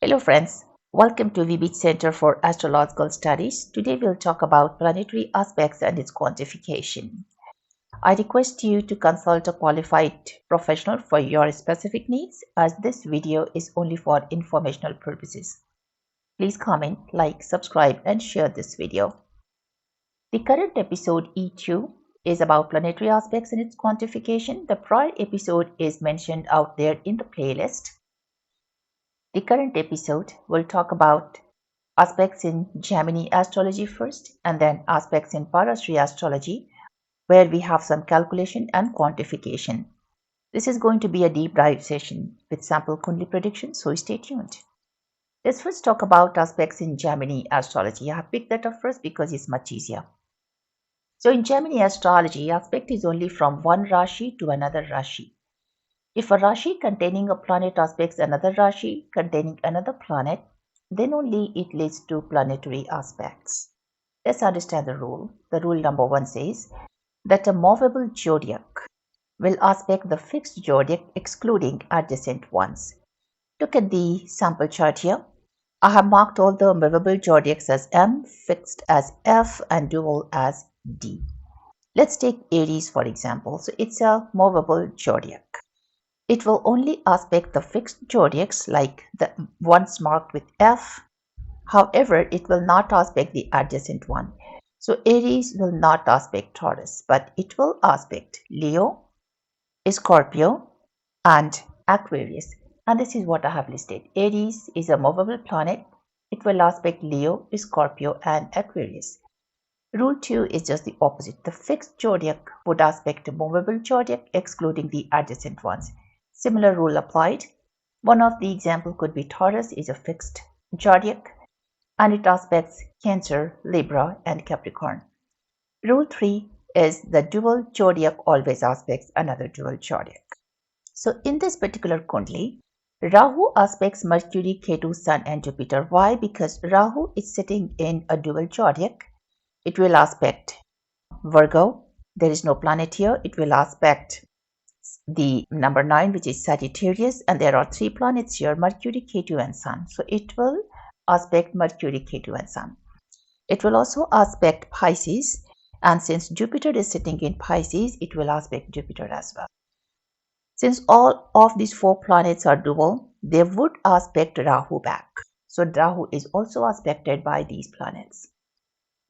Hello friends, welcome to Vijay Center for Astrological Studies. Today we'll talk about planetary aspects and its quantification. I request you to consult a qualified professional for your specific needs as this video is only for informational purposes. Please comment, like, subscribe and share this video. The current episode E2 is about planetary aspects and its quantification. The prior episode is mentioned out there in the playlist. The current episode will talk about aspects in Gemini astrology first and then aspects in Planetary astrology, where we have some calculation and quantification. This is going to be a deep dive session with sample Kundli predictions, so stay tuned. Let's first talk about aspects in Gemini astrology. I have picked that up first because it's much easier. So in Gemini astrology, aspect is only from one Rashi to another Rashi. If a Rashi containing a planet aspects another Rashi containing another planet, then only it leads to planetary aspects. Let's understand the rule. The rule number 1 says that a movable zodiac will aspect the fixed zodiac excluding adjacent ones. Look at the sample chart here. I have marked all the movable zodiacs as M, fixed as F and dual as D. Let's take Aries for example. So it's a movable zodiac. It will only aspect the fixed zodiacs like the ones marked with F. However, it will not aspect the adjacent one. So Aries will not aspect Taurus, but it will aspect Leo, Scorpio, and Aquarius. And this is what I have listed. Aries is a movable planet. It will aspect Leo, Scorpio, and Aquarius. Rule 2 is just the opposite. The fixed zodiac would aspect a movable zodiac, excluding the adjacent ones. Similar rule applied. One of the example could be Taurus is a fixed zodiac and it aspects Cancer, Libra and Capricorn. Rule 3 is the dual zodiac always aspects another dual zodiac. So in this particular Kundli, Rahu aspects Mercury, Ketu, Sun and Jupiter. Why? Because Rahu is sitting in a dual zodiac. It will aspect Virgo. There is no planet here. It will aspect the number 9, which is Sagittarius, and there are 3 planets here, Mercury, Ketu and Sun. So it will aspect Mercury, Ketu and Sun. It will also aspect Pisces, and since Jupiter is sitting in Pisces, it will aspect Jupiter as well. Since all of these 4 planets are dual, they would aspect Rahu back. So Rahu is also aspected by these planets.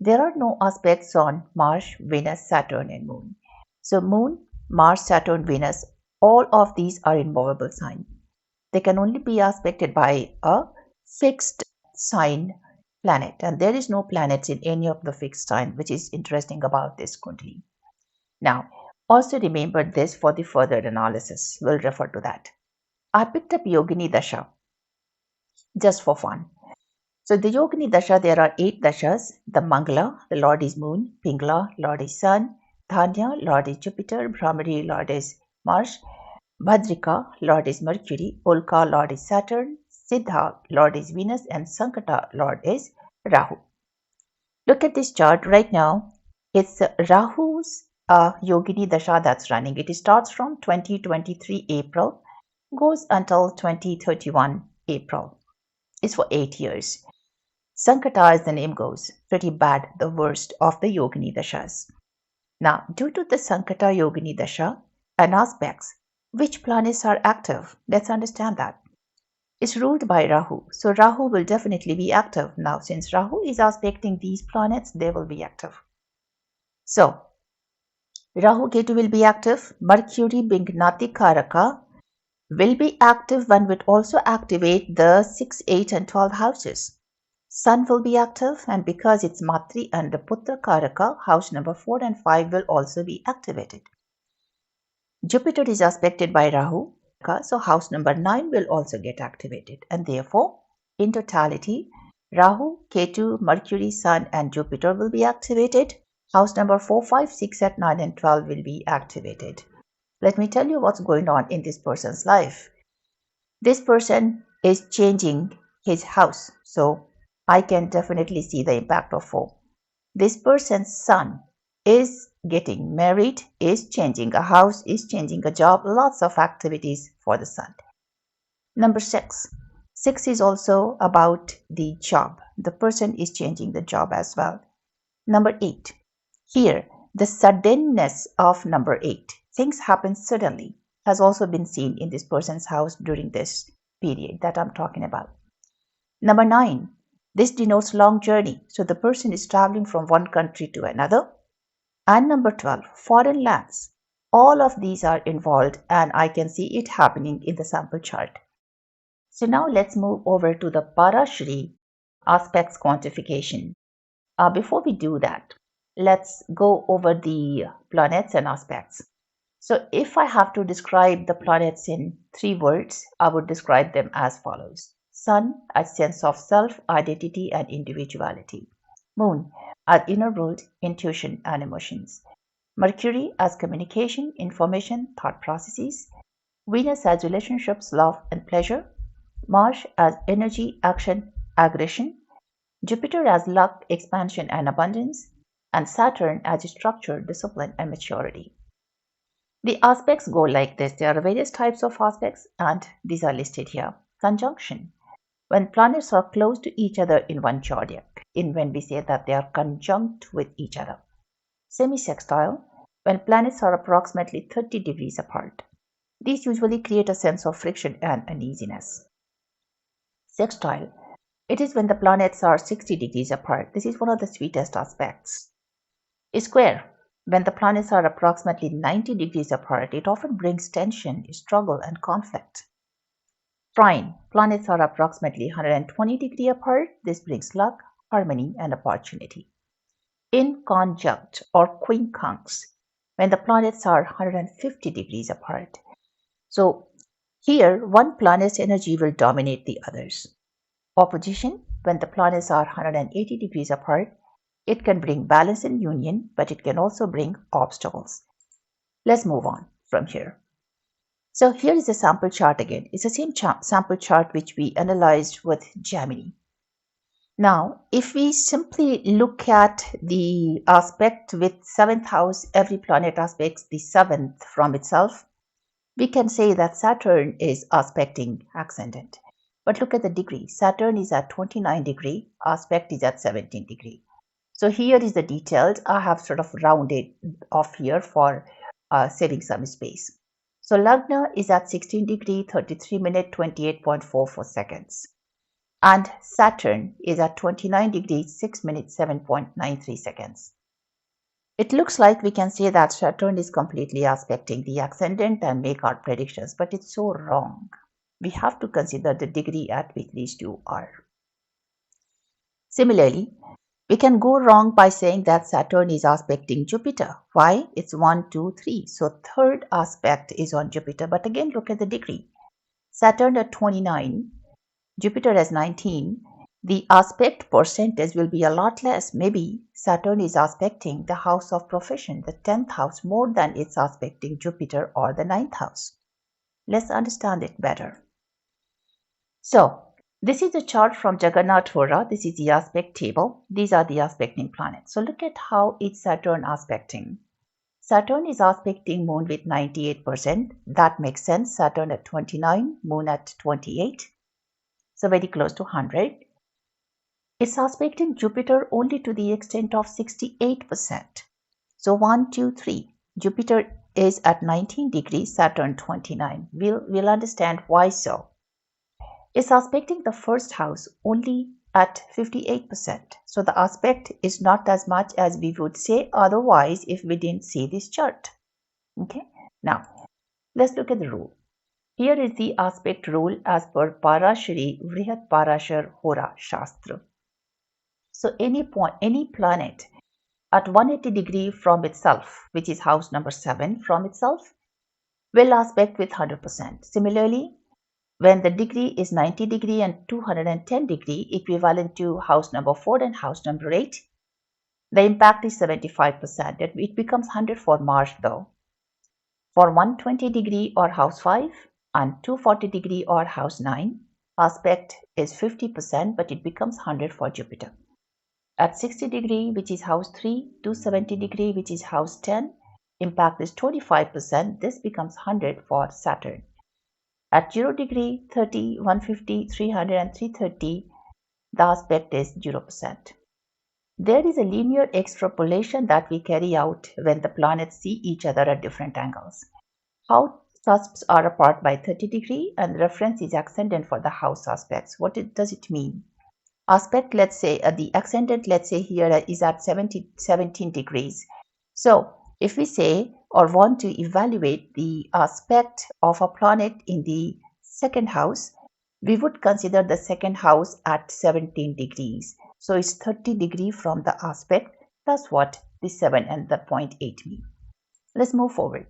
There are no aspects on Mars, Venus, Saturn and Moon. So Moon, Mars, Saturn, Venus, all of these are in movable sign. They can only be aspected by a fixed sign planet, and there is no planets in any of the fixed sign, which is interesting about this Kundli. Now, also remember this for the further analysis. We'll refer to that. I picked up Yogini Dasha just for fun. So the Yogini Dasha, there are 8 dashas. The Mangala, the Lord is Moon. Pingala, Lord is Sun. Dhanya, Lord is Jupiter. Brahmari, Lord is Mars. Bhadrika, Lord is Mercury. Ulka, Lord is Saturn. Siddha, Lord is Venus. And Sankata, Lord is Rahu. Look at this chart right now. It's Rahu's Yogini Dasha that's running. It starts from 2023 April, goes until 2031 April. It's for 8 years. Sankata, as the name goes, pretty bad, the worst of the Yogini Dashas. Now, due to the Sankata Yogini Dasha and aspects, which planets are active? Let's understand that. It's ruled by Rahu. So Rahu will definitely be active. Now, since Rahu is aspecting these planets, they will be active. So, Rahu Ketu will be active. Mercury being Nati Karaka will be active and will also activate the 6, 8 and 12 houses. Sun will be active, and because it's Matri and the Putra Karaka, house number 4 and 5 will also be activated. Jupiter is aspected by Rahu, so house number 9 will also get activated, and therefore, in totality, Rahu, Ketu, Mercury, Sun and Jupiter will be activated. House number 4, 5, 6, 7, 9 and 12 will be activated. Let me tell you what's going on in this person's life. This person is changing his house, so I can definitely see the impact of 4. This person's son is getting married, is changing a house, is changing a job, lots of activities for the son. Number 6. 6 is also about the job. The person is changing the job as well. Number 8. Here, the suddenness of number 8, things happen suddenly, has also been seen in this person's house during this period that I'm talking about. Number 9, this denotes long journey, so the person is traveling from one country to another. And number 12, foreign lands. All of these are involved and I can see it happening in the sample chart. So now let's move over to the Parashri aspects quantification. Before we do that, let's go over the planets and aspects. So if I have to describe the planets in 3 words, I would describe them as follows. Sun as sense of self, identity and individuality. Moon as inner world, intuition and emotions. Mercury as communication, information, thought processes. Venus as relationships, love and pleasure. Mars as energy, action, aggression. Jupiter as luck, expansion and abundance. And Saturn as structure, discipline and maturity. The aspects go like this. There are various types of aspects and these are listed here. Conjunction. When planets are close to each other in one zodiac, when we say that they are conjunct with each other. Semi-sextile. When planets are approximately 30 degrees apart. These usually create a sense of friction and uneasiness. Sextile. It is when the planets are 60 degrees apart. This is one of the sweetest aspects. Square. When the planets are approximately 90 degrees apart, it often brings tension, struggle, and conflict. Trine. Planets are approximately 120 degrees apart. This brings luck, harmony, and opportunity. Inconjunct or quincunx. When the planets are 150 degrees apart. So here, one planet's energy will dominate the others. Opposition. When the planets are 180 degrees apart, it can bring balance and union, but it can also bring obstacles. Let's move on from here. So here is the sample chart again. It's the same sample chart which we analyzed with Gemini. Now, if we simply look at the aspect with 7th house, every planet aspects the 7th from itself, we can say that Saturn is aspecting ascendant. But look at the degree. Saturn is at 29 degree, aspect is at 17 degree. So here is the details. I have sort of rounded off here for saving some space. So Lagna is at 16 degree, 33 minutes, 28.44 seconds. And Saturn is at 29 degrees, 6 minutes, 7.93 seconds. It looks like we can say that Saturn is completely aspecting the ascendant and make our predictions, but it's so wrong. We have to consider the degree at which these two are. Similarly, we can go wrong by saying that Saturn is aspecting Jupiter. Why? It's 1, 2, 3. So third aspect is on Jupiter. But again, look at the degree. Saturn at 29, Jupiter as 19. The aspect percentage will be a lot less. Maybe Saturn is aspecting the house of profession, the 10th house, more than it's aspecting Jupiter or the 9th house. Let's understand it better. So, this is a chart from Jagannath Hora. This is the aspect table. These are the aspecting planets. So look at how it's Saturn aspecting. Saturn is aspecting Moon with 98%. That makes sense. Saturn at 29, Moon at 28. So very close to 100. It's aspecting Jupiter only to the extent of 68%. So 1, 2, 3. Jupiter is at 19 degrees, Saturn 29. We'll understand why so. Is aspecting the first house only at 58%. So the aspect is not as much as we would say otherwise if we didn't see this chart. Okay, now let's look at the rule. Here is the aspect rule as per Parashri Vrihat Parashar Hora Shastra. So any planet at 180 degree from itself, which is house number 7 from itself, will aspect with 100%. Similarly, when the degree is 90 degree and 210 degree, equivalent to house number 4 and house number 8, the impact is 75%. It becomes 100 for Mars though. For 120 degree or house 5 and 240 degree or house 9, aspect is 50%, but it becomes 100 for Jupiter. At 60 degree, which is house 3, 270 degree, which is house 10, impact is 25%. This becomes 100 for Saturn. At 0 degree, 30, 150, 300 and 330, the aspect is 0%. There is a linear extrapolation that we carry out when the planets see each other at different angles. House cusps are apart by 30 degree and reference is ascendant for the house aspects. What does it mean? Aspect, let's say the ascendant, let's say here is at 17 degrees. So if we say or want to evaluate the aspect of a planet in the second house, we would consider the second house at 17 degrees. So it's 30 degree from the aspect. That's what the 7 and the 0.8 mean. Let's move forward.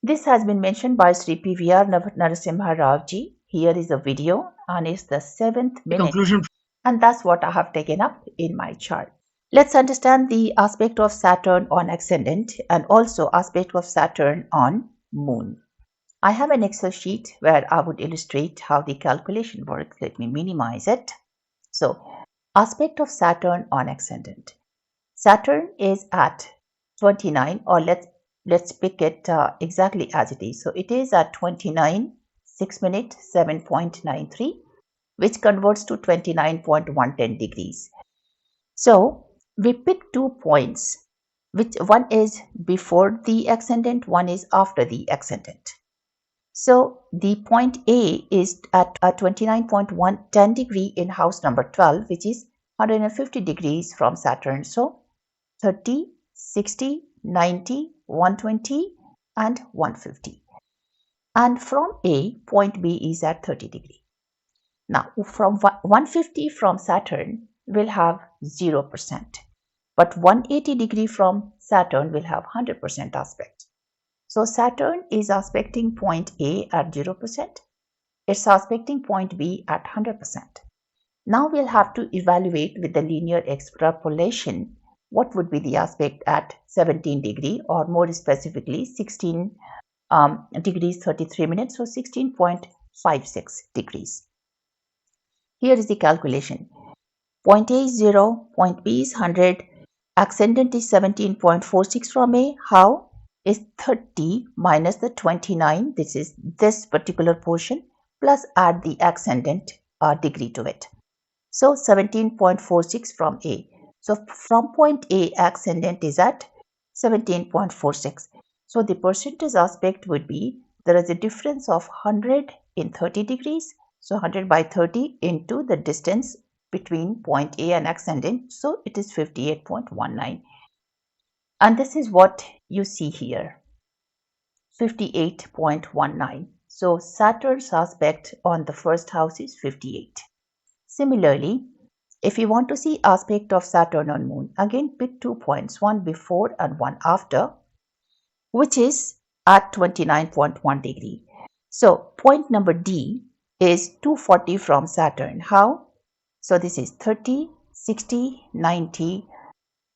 This has been mentioned by Sri PVR Narasimha Rao ji. Here is a video and it's the 7th minute. Conclusion. And that's what I have taken up in my chart. Let's understand the aspect of Saturn on ascendant and also aspect of Saturn on moon. I have an Excel sheet where I would illustrate how the calculation works. Let me minimize it. So, aspect of Saturn on ascendant. Saturn is at 29, or let's pick it exactly as it is. So it is at 29, 6 minutes, 7.93, which converts to 29.110 degrees. So we pick 2 points, which one is before the ascendant, one is after the ascendant. So the point A is at 29.110 degree in house number 12, which is 150 degrees from Saturn. So 30, 60, 90, 120 and 150. And from A, point B is at 30 degree. Now from 150 from Saturn will have 0%, but 180 degree from Saturn will have 100% aspect. So Saturn is aspecting point A at 0%, it's aspecting point B at 100%. Now we'll have to evaluate with the linear extrapolation what would be the aspect at 17 degree, or more specifically 16 degrees 33 minutes, so 16.56 degrees. Here is the calculation. Point A is 0, point B is 100, ascendant is 17.46 from A. How? Is 30 minus the 29, this is this particular portion, plus add the ascendant degree to it. So 17.46 from A. So from point A, ascendant is at 17.46. So the percentage aspect would be, there is a difference of 100 in 30 degrees. So 100 by 30 into the distance between point A and ascendant. So it is 58.19. And this is what you see here, 58.19. So Saturn's aspect on the first house is 58. Similarly, if you want to see aspect of Saturn on moon, again pick 2 points, one before and one after, which is at 29.1 degree. So point number D is 240 from Saturn. How? So this is 30, 60, 90,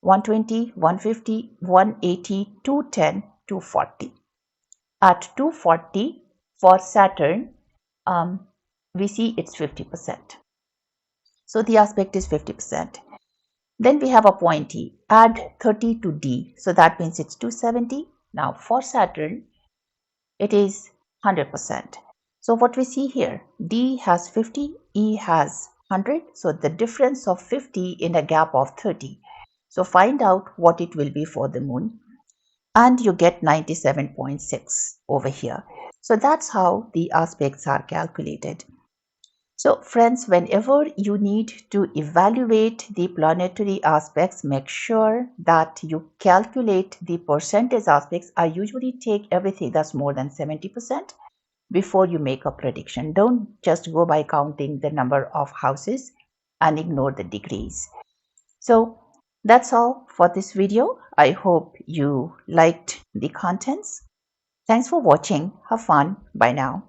120, 150, 180, 210, 240. At 240 for Saturn, we see it's 50%. So the aspect is 50%. Then we have a point E. Add 30 to D. So that means it's 270. Now for Saturn, it is 100%. So what we see here, D has 50, E has 100. So the difference of 50 in a gap of 30. So find out what it will be for the moon. And you get 97.6 over here. So that's how the aspects are calculated. So friends, whenever you need to evaluate the planetary aspects, make sure that you calculate the percentage aspects. I usually take everything that's more than 70% before you make a prediction. Don't just go by counting the number of houses and ignore the degrees. So that's all for this video. I hope you liked the contents. Thanks for watching. Have fun. Bye now.